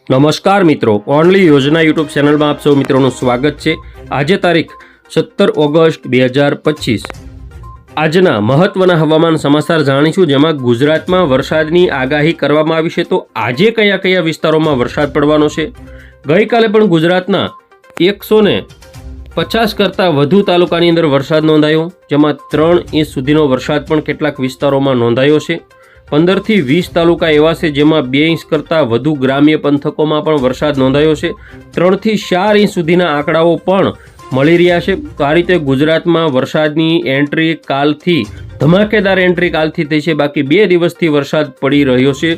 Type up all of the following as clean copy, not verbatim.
નમસ્કાર મિત્રો, ઓનલી યોજના યુટ્યુબ ચેનલમાં આપ સૌ મિત્રોનું સ્વાગત છે। આજે તારીખ 17 ઓગસ્ટ 2025 આજના મહત્વના હવામાન સમાચાર જાણીશું, જેમાં ગુજરાતમાં વરસાદની આગાહી કરવામાં આવી છે। તો આજે કયા કયા વિસ્તારોમાં વરસાદ પડવાનો છે? ગઈકાલે પણ ગુજરાતના 150 કરતાં વધુ તાલુકાની અંદર વરસાદ નોંધાયો, જેમાં 3 ઇંચ સુધીનો વરસાદ પણ કેટલાક વિસ્તારોમાં નોંધાયો છે। 15 થી 20 તાલુકા એવા છે જેમાં 2 ઇંચ કરતાં વધુ ગ્રામ્ય પંથકોમાં પણ વરસાદ નોંધાયો છે। 3 થી 4 ઇંચ સુધીના આંકડાઓ પણ મળી રહ્યા છે। તો આ રીતે ગુજરાતમાં વરસાદની એન્ટ્રી કાલથી ધમાકેદાર એન્ટ્રી કાલથી થઈ છે। બાકી 2 દિવસથી વરસાદ પડી રહ્યો છે।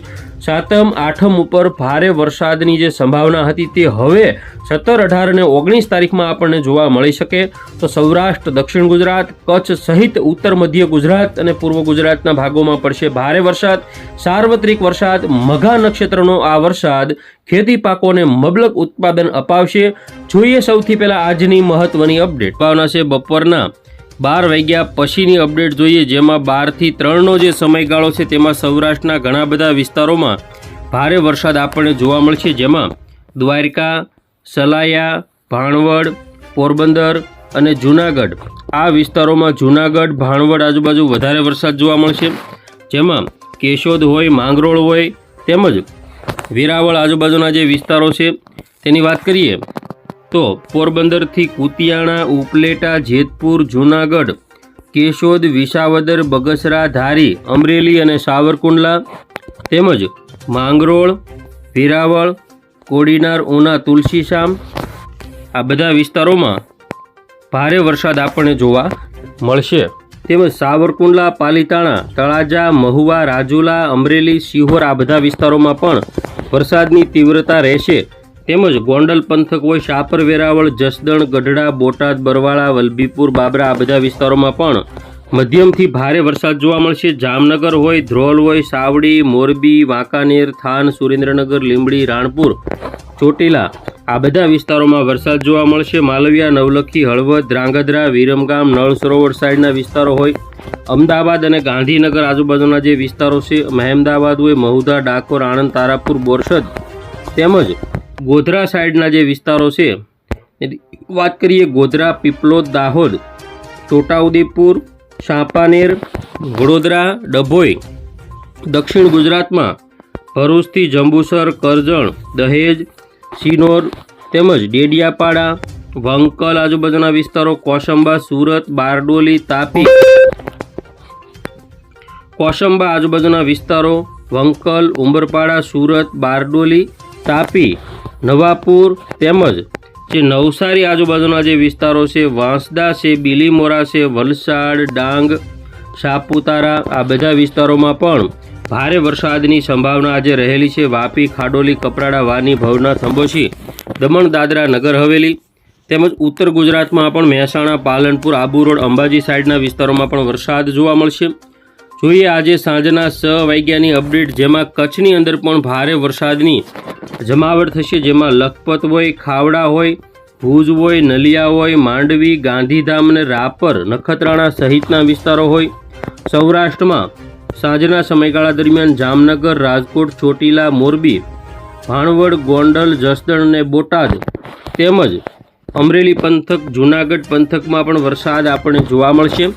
7મ 8મ ઉપર ભારે વરસાદની જે સંભાવના હતી તે હવે 17, 18 અને 19 તારીખમાં આપણને જોવા મળી શકે। તો સૌરાષ્ટ્ર, દક્ષિણ ગુજરાત, કચ્છ સહિત ઉત્તર મધ્ય ગુજરાત અને પૂર્વ ગુજરાતના ભાગોમાં પડશે ભારે વરસાદ, સાર્વત્રિક વરસાદ। મઘા નક્ષત્રનો આ વરસાદ ખેતી પાકોને મબલક ઉત્પાદન અપાવશે। જોઈએ સૌથી પહેલા આજની મહત્વની અપડેટ ભાવના છે બપોરના 12 વાગ્યા પછીની અપડેટ જોઈએ, જેમાં 12 થી 3નો જે સમયગાળો છે તેમાં સૌરાષ્ટ્રના ઘણા બધા વિસ્તારોમાં ભારે વરસાદ આપણને જોવા મળશે, જેમાં દ્વારકા, સલાયા, ભાણવડ, પોરબંદર અને જૂનાગઢ આ વિસ્તારોમાં જૂનાગઢ, ભાણવડ આજુબાજુ વધારે વરસાદ જોવા મળશે, જેમાં કેશોદ હોય, માંગરોળ હોય તેમજ વેરાવળ આજુબાજુના જે વિસ્તારો છે તેની વાત કરીએ તો પોરબંદરથી કુતિયાણા, ઉપલેટા, જેતપુર, જૂનાગઢ, કેશોદ, વિસાવદર, બગસરા, ધારી, અમરેલી અને સાવરકુંડલા તેમજ માંગરોળ, વેરાવળ, કોડીનાર, ઉના, તુલસીશામ આ બધા વિસ્તારોમાં ભારે વરસાદ આપણને જોવા મળશે। તેમજ સાવરકુંડલા, પાલીતાણા, તળાજા, મહુવા, રાજુલા, અમરેલી, સિહોર આ બધા વિસ્તારોમાં પણ વરસાદની તીવ્રતા રહેશે। તેમજ ગોંડલ પંથક હોય, શાપર, વેરાવળ, જસદણ, ગઢડા, બોટાદ, બરવાળા, વલભીપુર, બાબરા આ બધા વિસ્તારોમાં પણ મધ્યમથી ભારે વરસાદ જોવા મળશે। જામનગર હોય, ધ્રોલ હોય, સાવડી, મોરબી, વાંકાનેર, થાન, સુરેન્દ્રનગર, લીંબડી, રાણપુર, ચોટીલા આ બધા વિસ્તારોમાં વરસાદ જોવા મળશે। માલવિયા, નવલખી, હળવદ, ધ્રાંગધ્રા, વિરમગામ, નળ સરોવર સાઈડના વિસ્તારો હોય, અમદાવાદ અને ગાંધીનગર આજુબાજુના જે વિસ્તારો છે, મહેમદાવાદ હોય, મહુધા, ડાકોર, આણંદ, તારાપુર, બોરસદ તેમજ ગોધરા સાઈડના જે વિસ્તારો છે વાત કરીએ, ગોધરા, પીપલોદ, દાહોદ, છોટાઉદેપુર, ચાંપાનેર, વડોદરા, ડભોઈ, દક્ષિણ ગુજરાતમાં ભરૂચથી જંબુસર, કરજણ, દહેજ, સિનોર તેમજ ડેડિયાપાડા, વંકલ આજુબાજુના વિસ્તારો, કોસંબા, સુરત, બારડોલી, તાપી, કોસંબા આજુબાજુના વિસ્તારો, વંકલ, ઉંબરપાડા, સુરત, બારડોલી, તાપી, નવાપુર તેમજ જે નવસારી આજુબાજુના જે વિસ્તારો છે, વાંસદા છે, બિલીમોરા છે, વલસાડ, ડાંગ, સાપુતારા આ બધા વિસ્તારોમાં પણ ભારે વરસાદની સંભાવના આજે રહેલી છે। વાપી, ખાડોલી, કપરાડા, વાની, ભવનાથ, અંબોશી, દમણ, દાદરા, નગર હવેલી તેમજ ઉત્તર ગુજરાતમાં પણ મહેસાણા, પાલનપુર, આબુ રોડ, અંબાજી સાઈડના વિસ્તારોમાં પણ વરસાદ જોવા મળશે। જોઈએ આજે સાંજના 6 વાગ્યાની અપડેટ, જેમાં કચ્છની અંદર પણ ભારે વરસાદની જમાવટ થશે, જેમાં લખપત હોય, ખાવડા હોય, ભુજ હોય, નલિયા હોય, માંડવી, ગાંધીધામ અને રાપર, નખત્રાણા સહિતના વિસ્તારો હોય। સૌરાષ્ટ્રમાં સાંજના સમયગાળા દરમિયાન જામનગર, રાજકોટ, ચોટીલા, મોરબી, ભાણવડ, ગોંડલ, જસદણ અને બોટાદ તેમજ અમરેલી પંથક, જૂનાગઢ પંથકમાં પણ વરસાદ આપણને જોવા મળશે।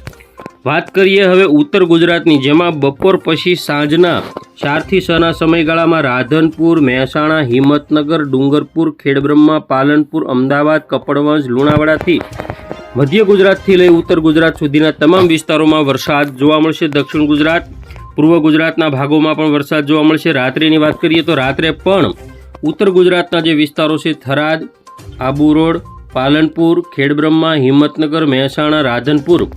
વાત કરીએ હવે ઉત્તર ગુજરાતની, જેમાં બપોર પછી સાંજના 4 થી 6ના સમયગાળામાં રાધનપુર, મહેસાણા, હિંમતનગર, ડુંગરપુર, ખેડબ્રહ્મા, પાલનપુર, અમદાવાદ, કપડવંજ, લુણાવાડાથી મધ્ય ગુજરાતથી લઈ ઉત્તર ગુજરાત સુધીના તમામ વિસ્તારોમાં વરસાદ જોવા મળશે। દક્ષિણ ગુજરાત, પૂર્વ ગુજરાતના ભાગોમાં પણ વરસાદ જોવા મળશે। રાત્રિની વાત કરીએ તો રાત્રે પણ ઉત્તર ગુજરાતના જે વિસ્તારો છે, થરાદ, આબુ રોડ, પાલનપુર, ખેડબ્રહ્મા, હિંમતનગર, મહેસાણા, રાધનપુર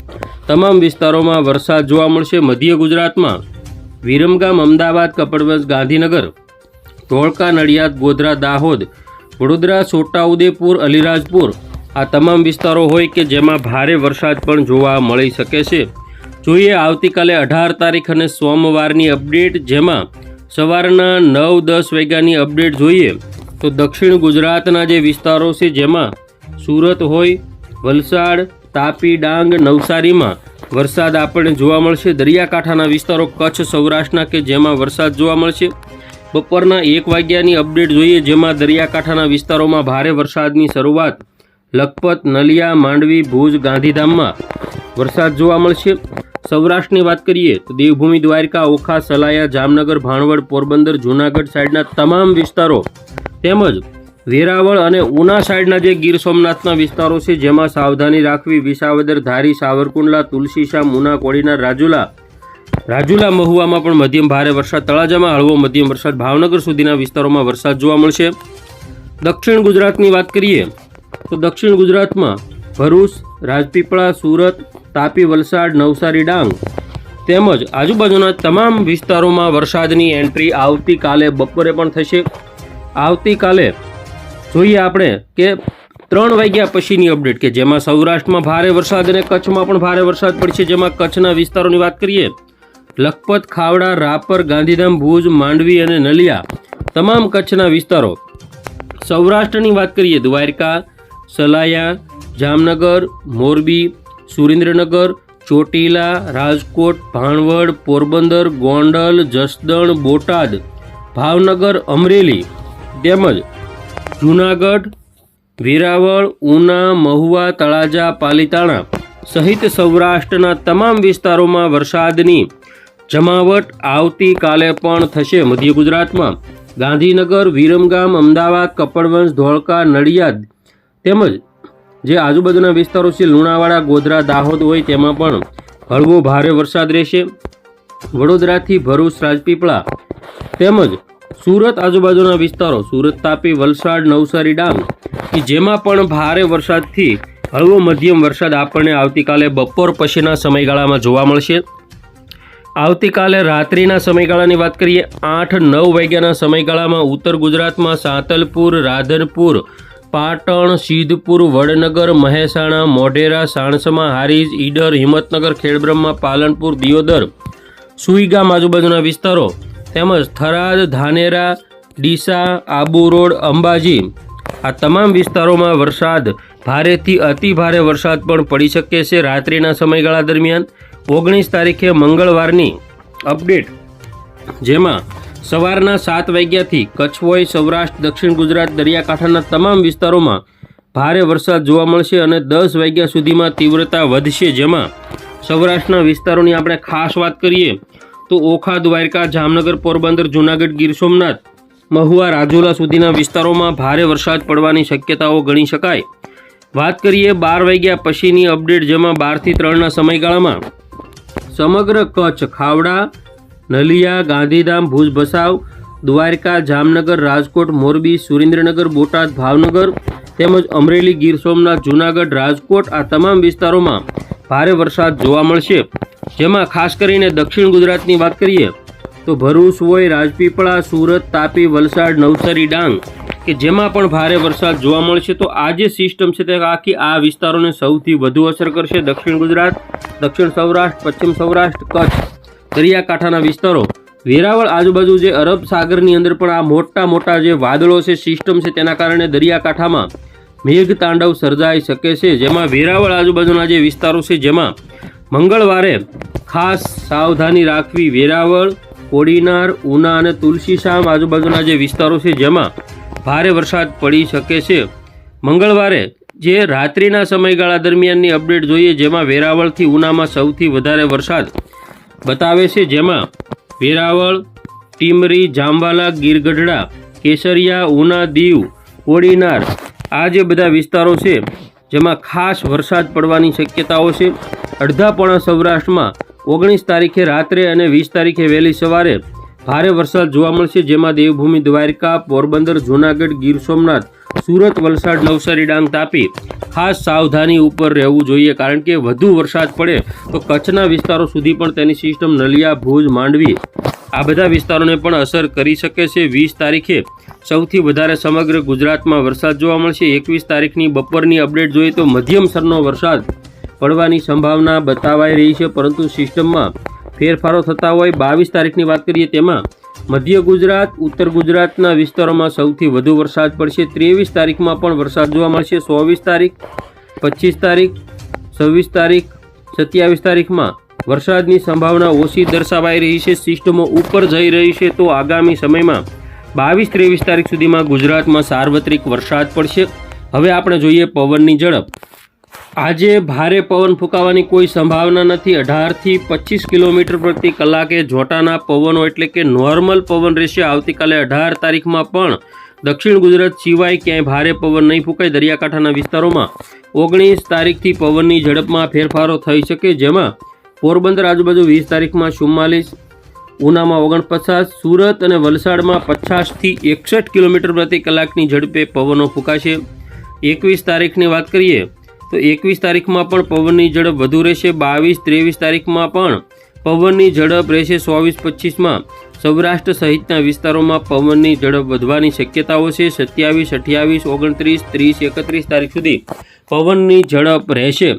તમામ વિસ્તારોમાં વરસાદ જોવા મળશે। મધ્ય ગુજરાતમાં વિરમગામ, અમદાવાદ, કપડવંજ, ગાંધીનગર, ધોળકા, નડિયાદ, ગોધરા, દાહોદ, વડોદરા, છોટાઉદેપુર, અલીરાજપુર આ તમામ વિસ્તારો હોય કે જેમાં ભારે વરસાદ પણ જોવા મળી શકે છે। જોઈએ આવતીકાલે 18 તારીખ અને સોમવારની અપડેટ, જેમાં સવારના 9-10 વાગ્યાની અપડેટ જોઈએ તો દક્ષિણ ગુજરાતના જે વિસ્તારો છે, જેમાં સુરત હોય, વલસાડ, તાપી, ડાંગ, નવસારીમાં વરસાદ આપણને જોવા મળશે। દરિયાકાંઠાના વિસ્તારો કચ્છ, સૌરાષ્ટ્રના કે જેમાં વરસાદ જોવા મળશે। બપોરના 1 વાગ્યાની અપડેટ જોઈએ, જેમાં દરિયાકાંઠાના વિસ્તારોમાં ભારે વરસાદની શરૂઆત લખપત, નલિયા, માંડવી, ભુજ, ગાંધીધામમાં વરસાદ જોવા મળશે. સૌરાષ્ટ્રની વાત કરીએ તો દેવભૂમિ દ્વારકા, ઓખા, સલાયા, જામનગર, ભાણવડ, પોરબંદર, જૂનાગઢ સાઈડના તમામ વિસ્તારો તેમજ વેરાવળ અને ઉના સાઈડના જે ગીર સોમનાથના વિસ્તારો છે જેમાં સાવધાની રાખવી. વિસાવદર, ધારી, સાવરકુંડલા, તુલસીશામ, ઉના, કોડીનાર, રાજુલા, મહુવામાં પણ મધ્યમ ભારે વરસાદ, તળાજામાં હળવો મધ્યમ વરસાદ, ભાવનગર સુધીના વિસ્તારોમાં વરસાદ જોવા મળશે. દક્ષિણ ગુજરાતની વાત કરીએ તો દક્ષિણ ગુજરાતમાં ભરૂચ, રાજપીપળા, સુરત, તાપી, વલસાડ, નવસારી, ડાંગ તેમજ આજુબાજુના તમામ વિસ્તારોમાં વરસાદની એન્ટ્રી આવતીકાલે બપોરે પણ થશે. આવતીકાલે જોઈએ આપણે કે 3 વાગ્યા પછીની અપડેટ કે જેમાં સૌરાષ્ટ્રમાં ભારે વરસાદ અને કચ્છમાં પણ ભારે વરસાદ પડશે. જેમાં કચ્છના વિસ્તારોની વાત કરીએ લખપત, ખાવડા, રાપર, ગાંધીધામ, ભુજ, માંડવી અને નલિયા તમામ કચ્છના વિસ્તારો. સૌરાષ્ટ્રની વાત કરીએ દ્વારકા, સલાયા, જામનગર, મોરબી, સુરેન્દ્રનગર, ચોટીલા, રાજકોટ, ભાણવડ, પોરબંદર, ગોંડલ, જસદણ, બોટાદ, ભાવનગર, અમરેલી તેમજ જૂનાગઢ, વેરાવળ, ઉના, મહુવા, તળાજા, પાલીતાણા સહિત સૌરાષ્ટ્રના તમામ વિસ્તારોમાં વરસાદની જમાવટ આવતીકાલે પણ થશે. મધ્ય ગુજરાતમાં ગાંધીનગર, વિરમગામ, અમદાવાદ, કપડવંજ, ધોળકા, નડિયાદ તેમજ જે આજુબાજુના વિસ્તારો છે લુણાવાડા, ગોધરા, દાહોદ હોય તેમાં પણ હળવો ભારે વરસાદ રહેશે. વડોદરાથી ભરૂચ, રાજપીપળા તેમજ સુરત આજુબાજુના વિસ્તારો સુરત, તાપી, વલસાડ, નવસારી, ડાંગ કે જેમાં પણ ભારે વરસાદથી હળવો મધ્યમ વરસાદ આપણને આવતીકાલે બપોર પછીના સમયગાળામાં જોવા મળશે. આવતીકાલે રાત્રિના સમયગાળાની વાત કરીએ 8-9 વાગ્યાના સમયગાળામાં ઉત્તર ગુજરાતમાં સાંતલપુર, રાધનપુર, પાટણ, સિદ્ધપુર, વડનગર, મહેસાણા, મોઢેરા, સાણસમા, હારીજ, ઈડર, હિંમતનગર, ખેડબ્રહ્મા, પાલનપુર, દિયોદર, સુઈગામ આજુબાજુના વિસ્તારો તેમજ થરાદ, ધાનેરા, ડીસા, આબુ રોડ, અંબાજી આ તમામ વિસ્તારોમાં વરસાદ ભારેથી અતિ ભારે વરસાદ પણ પડી શકે છે. રાત્રિના સમયગાળા દરમિયાન 19 તારીખે મંગળવારની અપડેટ જેમાં સવારના 7 વાગ્યાથી કચ્છ હોય, સૌરાષ્ટ્ર, દક્ષિણ ગુજરાત, દરિયાકાંઠાના તમામ વિસ્તારોમાં ભારે વરસાદ જોવા મળશે અને 10 વાગ્યા સુધીમાં તીવ્રતા વધશે. જેમાં સૌરાષ્ટ્રના વિસ્તારોની આપણે ખાસ વાત કરીએ તો ઓખા, દ્વારકા, જામનગર, પોરબંદર, જૂનાગઢ, ગીર સોમનાથ, મહુવા, રાજુલા સુધીના વિસ્તારોમાં ભારે વરસાદ પડવાની શક્યતાઓ ગણી શકાય. વાત કરીએ 12 વાગ્યા પછીની અપડેટ જેમાં 12 થી 3ના સમયગાળામાં સમગ્ર કચ્છ, ખાવડા, નલિયા, ગાંધીધામ, ભુજ, ભચાઉ, દ્વારકા, જામનગર, રાજકોટ, મોરબી, સુરેન્દ્રનગર, બોટાદ, ભાવનગર તેમજ અમરેલી, ગીર સોમનાથ, જૂનાગઢ, રાજકોટ આ તમામ વિસ્તારોમાં ભારે વરસાદ જોવા મળશે. જેમાં ખાસ કરીને દક્ષિણ ગુજરાતની વાત કરીએ તો ભરૂચ હોય, રાજપીપળા, સુરત, તાપી, વલસાડ, નવસારી, ડાંગ કે જેમાં પણ ભારે વરસાદ જોવા મળશે. તો આ જે સિસ્ટમ છે તે આખી આ વિસ્તારોને સૌથી વધુ અસર કરશે. દક્ષિણ ગુજરાત, દક્ષિણ સૌરાષ્ટ્ર, પશ્ચિમ સૌરાષ્ટ્ર, કચ્છ, દરિયાકાંઠાના વિસ્તારો, વેરાવળ આજુબાજુ જે અરબ સાગરની અંદર પણ આ મોટા જે વાદળો છે, સિસ્ટમ છે તેના કારણે દરિયાકાંઠામાં મેઘ તાંડવ સર્જાઈ શકે છે. જેમાં વેરાવળ આજુબાજુના જે વિસ્તારો છે જેમાં મંગળવારે ખાસ સાવધાની રાખવી. વેરાવળ, કોડીનાર, ઉના અને તુલસીશામ આજુબાજુના જે વિસ્તારો છે જેમાં ભારે વરસાદ પડી શકે છે. મંગળવારે જે રાત્રિના સમયગાળા દરમિયાનની અપડેટ જોઈએ જેમાં વેરાવળથી ઉનામાં સૌથી વધારે વરસાદ બતાવે છે. જેમાં વેરાવળ, ટીમરી, જામવાલા, ગીરગઢડા, કેસરિયા, ઉના, દીવ, કોડીનાર આ જે બધા વિસ્તારો છે જેમાં ખાસ વરસાદ પડવાની શક્યતાઓ છે. અડધા પોણા સૌરાષ્ટ્રમાં 19 તારીખે રાત્રે અને 20 તારીખે વહેલી સવારે ભારે વરસાદ જોવા મળશે. જેમાં દેવભૂમિ દ્વારકા, પોરબંદર, જૂનાગઢ, ગીર સોમનાથ, સુરત, વલસાડ, નવસારી, ડાંગ, તાપી ખાસ સાવધાની ઉપર રહેવું જોઈએ. કારણ કે વધુ વરસાદ પડે તો કચ્છના વિસ્તારો સુધી પણ તેની સિસ્ટમ નલિયા, ભુજ, માંડવી આ બધા વિસ્તારોને પણ અસર કરી શકે છે. 20 તારીખે સૌથી વધારે સમગ્ર ગુજરાતમાં વરસાદ જોવા મળશે. 21 તારીખની બપોરની અપડેટ જોઈએ તો મધ્યમ સ્તરનો વરસાદ પડવાની સંભાવના બતાવાઈ રહી છે, પરંતુ સિસ્ટમમાં ફેરફારો થતા હોય. 22 તારીખની વાત કરીએ તેમાં મધ્ય ગુજરાત, ઉત્તર ગુજરાતના વિસ્તારોમાં સૌથી વધુ વરસાદ પડશે. 23 તારીખમાં પણ વરસાદ જોવા મળશે. 24 તારીખ, 25 તારીખ, 26 તારીખ, 27 તારીખમાં વરસાદની સંભાવના ઓછી દર્શાવાઈ રહી છે. સિસ્ટમો ઉપર જઈ રહી છે તો આગામી સમયમાં 22-23 તારીખ સુધીમાં ગુજરાતમાં સાર્વત્રિક વરસાદ પડશે. હવે આપણે જોઈએ પવનની ઝડપ. આજે ભારે પવન ફૂંકાવાની કોઈ સંભાવના નથી. 18થી 25 કિલોમીટર પ્રતિ કલાકે જોટાના પવનો એટલે કે નોર્મલ પવન રહેશે. આવતીકાલે 18 તારીખમાં પણ દક્ષિણ ગુજરાત સિવાય ક્યાંય ભારે પવન નહીં ફૂંકાય. દરિયાકાંઠાના વિસ્તારોમાં 19 તારીખથી પવનની ઝડપમાં ફેરફારો થઈ શકે, જેમાં પોરબંદર આજુબાજુ 20 તારીખમાં 44, ઉનામાં 49, સુરત અને વલસાડમાં 50થી 61 કિલોમીટર પ્રતિ કલાકની ઝડપે પવનો ફૂંકાશે. 21 તારીખની વાત કરીએ તો 21 તારીખમાં પણ પવનની ઝડપ વધુ રહેશે. 22-23 તારીખમાં પણ પવનની ઝડપ રહેશે. 24-25માં સૌરાષ્ટ્ર સહિતના વિસ્તારોમાં પવનની ઝડપ વધવાની શક્યતાઓ છે. 27, 28, 29, 30, 31 તારીખ સુધી પવનની ઝડપ રહેશે.